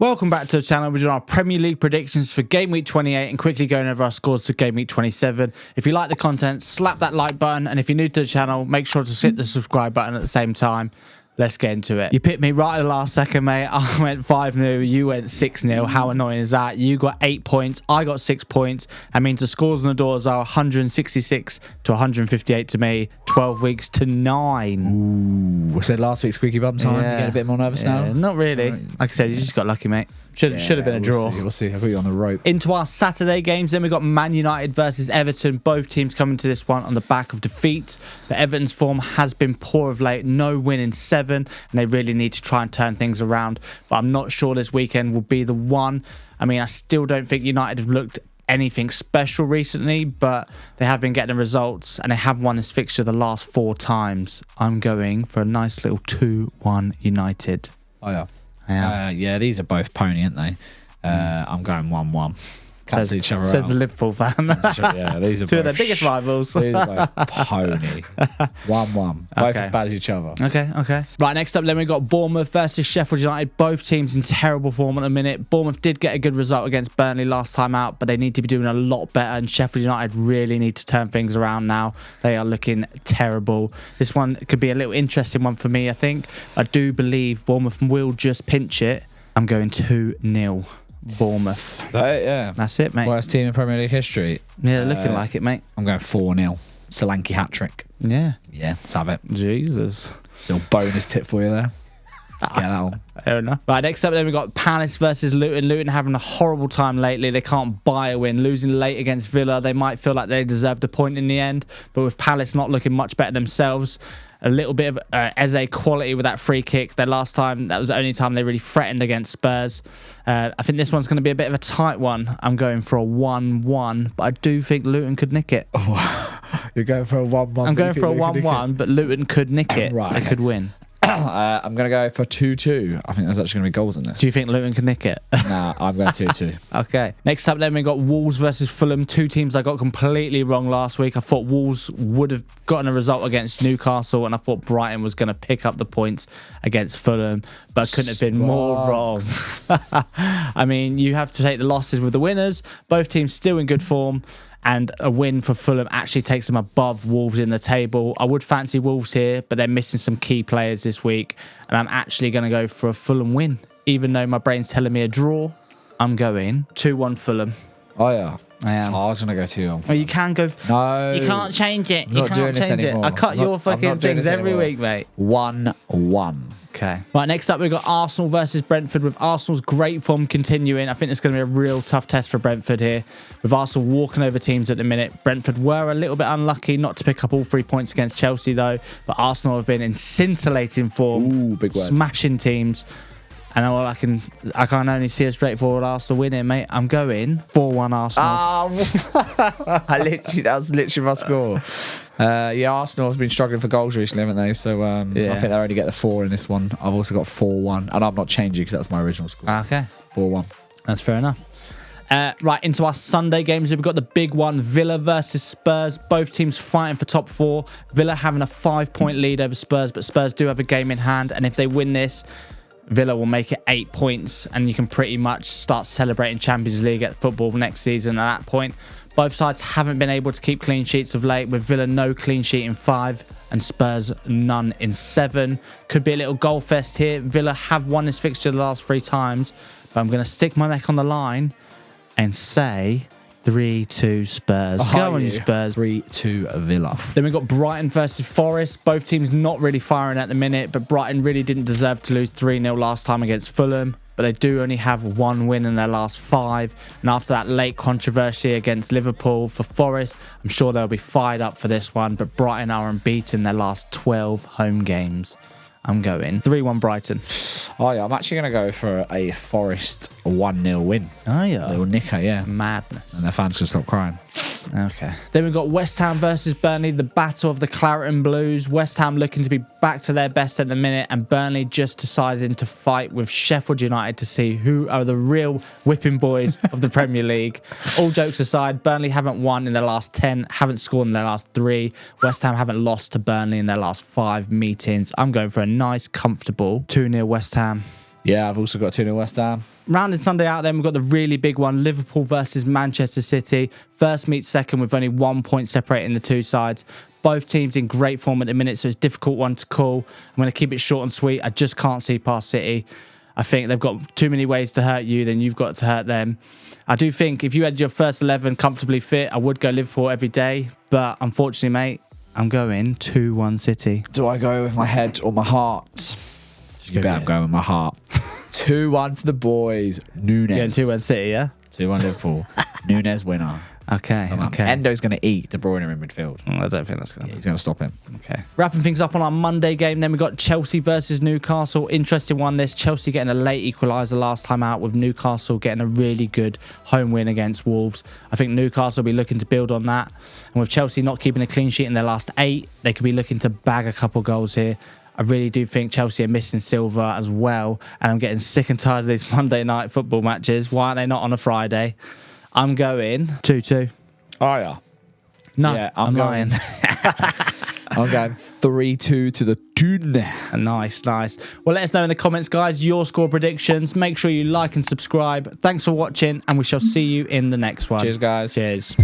Welcome back to the channel. We're doing our Premier League predictions for game week 28 and quickly going over our scores for game week 27. If you like the content, slap that like button. And if you're new to the channel, make sure to hit the subscribe button at the same time. Let's get into it. You picked me right at the last second, mate. I went 5-0. You went 6-0. How annoying is that? You got 8 points. I got 6 points. That means the scores on the doors are 166 to 158 to me. 12 weeks to 9. Ooh, we said last week's squeaky bum time. Yeah. You getting a bit more nervous now? Not really. Right. Like I said, you just got lucky, mate. Should have been a draw. We'll see. I've got you on the rope. Into our Saturday games, then we've got Man United versus Everton. Both teams coming to this one on the back of defeat. But Everton's form has been poor of late. No win in 7, and they really need to try and turn things around. But I'm not sure this weekend will be the one. I mean, I still don't think United have looked anything special recently, but they have been getting the results, and they have won this fixture the last 4 times. I'm going for a nice little 2-1 United. Oh, yeah. Yeah. These are both pony, aren't they? I'm going 1-1. Cancel each other Says out. the Liverpool fan. Yeah, these are Two of both their biggest rivals. These are both pony. 1-1. Both as bad as each other. Okay. Right, next up then we've got Bournemouth versus Sheffield United. Both teams in terrible form at the minute. Bournemouth did get a good result against Burnley last time out, but they need to be doing a lot better, and Sheffield United really need to turn things around now. They are looking terrible. This one could be a little interesting one for me, I think. I do believe Bournemouth will just pinch it. I'm going 2-0 Bournemouth. Yeah. That's it, mate. Worst team in Premier League history. Yeah, looking like it, mate. I'm going 4-0. Solanke hat-trick. Yeah. Yeah, let's have it. Jesus. Little bonus tip for you there. Get that on. Fair enough. Right, next up then we've got Palace versus Luton. Luton having a horrible time lately. They can't buy a win. Losing late against Villa. They might feel like they deserved a point in the end, but with Palace not looking much better themselves, a little bit of Eze quality with that free kick. Their last time, that was the only time they really threatened against Spurs. I think this one's going to be a bit of a tight one. I'm going for a 1-1, but I do think Luton could nick it. You're going for a 1-1. I'm going for a 1-1, but Luton could nick it. Right. They could win. I'm going to go for 2-2. I think there's actually going to be goals in this. Do you think Luton can nick it? Nah, I'm going 2-2. Okay. Next up then we got Wolves versus Fulham. 2 teams I got completely wrong last week. I thought Wolves would have gotten a result against Newcastle, and I thought Brighton was going to pick up the points against Fulham, but I couldn't have been more wrong. I mean, you have to take the losses with the winners. Both teams still in good form, and a win for Fulham actually takes them above Wolves in the table. I would fancy Wolves here, but they're missing some key players this week, and I'm actually going to go for a Fulham win. Even though my brain's telling me a draw, I'm going 2-1 Fulham. Oh, yeah. I am. I was going to go 2-1. Oh, you can go... No. You can't change it. I'm You not can't doing this change it. anymore. I cut your fucking things every week, mate. 1-1. Okay. Right, next up we've got Arsenal versus Brentford. With Arsenal's great form continuing, I think it's going to be a real tough test for Brentford here. With Arsenal walking over teams at the minute, Brentford were a little bit unlucky not to pick up all 3 points against Chelsea though, but Arsenal have been in scintillating form, Ooh, big word. smashing teams. And all I can only see a straightforward Arsenal winning, mate. I'm going 4-1 Arsenal. That was literally my score. Arsenal has been struggling for goals recently, haven't they? So I think they only get the 4 in this one. I've also got 4-1, and I'm not changing because that's my original score. Okay. 4-1. That's fair enough. Right, into our Sunday games. We've got the big one, Villa versus Spurs. Both teams fighting for top 4. Villa having a 5-point lead over Spurs, but Spurs do have a game in hand, and if they win this, Villa will make it 8 points, and you can pretty much start celebrating Champions League at football next season at that point. Both sides haven't been able to keep clean sheets of late, with Villa no clean sheet in 5 and Spurs none in 7. Could be a little goal fest here. Villa have won this fixture the last 3 times, but I'm going to stick my neck on the line and say 3-2 Spurs. Go on, you Spurs. 3-2 Villa. Then we've got Brighton versus Forest. Both teams not really firing at the minute, but Brighton really didn't deserve to lose 3-0 last time against Fulham. But they do only have 1 win in their last 5. And after that late controversy against Liverpool for Forest, I'm sure they'll be fired up for this one. But Brighton are unbeaten their last 12 home games. I'm going 3-1 Brighton. Oh, yeah. I'm actually going to go for a Forest 1-0 win. Oh, yeah. Little nicker, yeah. Madness. And their fans can stop crying. Okay. Then we've got West Ham versus Burnley, the battle of the Claret and Blues. West Ham looking to be back to their best at the minute, and Burnley just deciding to fight with Sheffield United to see who are the real whipping boys of the Premier League. All jokes aside, Burnley haven't won in their last 10, haven't scored in their last 3. West Ham haven't lost to Burnley in their last 5 meetings. I'm going for a nice, comfortable 2-0 West Ham. Yeah, I've also got 2-0 West Ham. Rounding Sunday out, then we've got the really big one, Liverpool versus Manchester City. First meets second with only 1 point separating the two sides. Both teams in great form at the minute, so it's a difficult one to call. I'm going to keep it short and sweet. I just can't see past City. I think they've got too many ways to hurt you, then you've got to hurt them. I do think if you had your first 11 comfortably fit, I would go Liverpool every day. But unfortunately, mate, I'm going 2-1 City. Do I go with my head or my heart? You bet I'm going with my heart. 2-1 to the boys. Nunes. You're going 2-1 City, yeah? 2-1 Liverpool. Nunes winner. Okay. Endo's going to eat De Bruyne in midfield. I don't think that's going to He's going to stop him. Okay. Wrapping things up on our Monday game, then we've got Chelsea versus Newcastle. Interesting one, this. Chelsea getting a late equaliser last time out, with Newcastle getting a really good home win against Wolves. I think Newcastle will be looking to build on that. And with Chelsea not keeping a clean sheet in their last 8, they could be looking to bag a couple goals here. I really do think Chelsea are missing Silva as well. And I'm getting sick and tired of these Monday night football matches. Why are they not on a Friday? I'm going 2-2. Oh, yeah. No, yeah, I'm going. I'm going 3-2 to the Tune. Nice. Well, let us know in the comments, guys, your score predictions. Make sure you like and subscribe. Thanks for watching, and we shall see you in the next one. Cheers, guys. Cheers.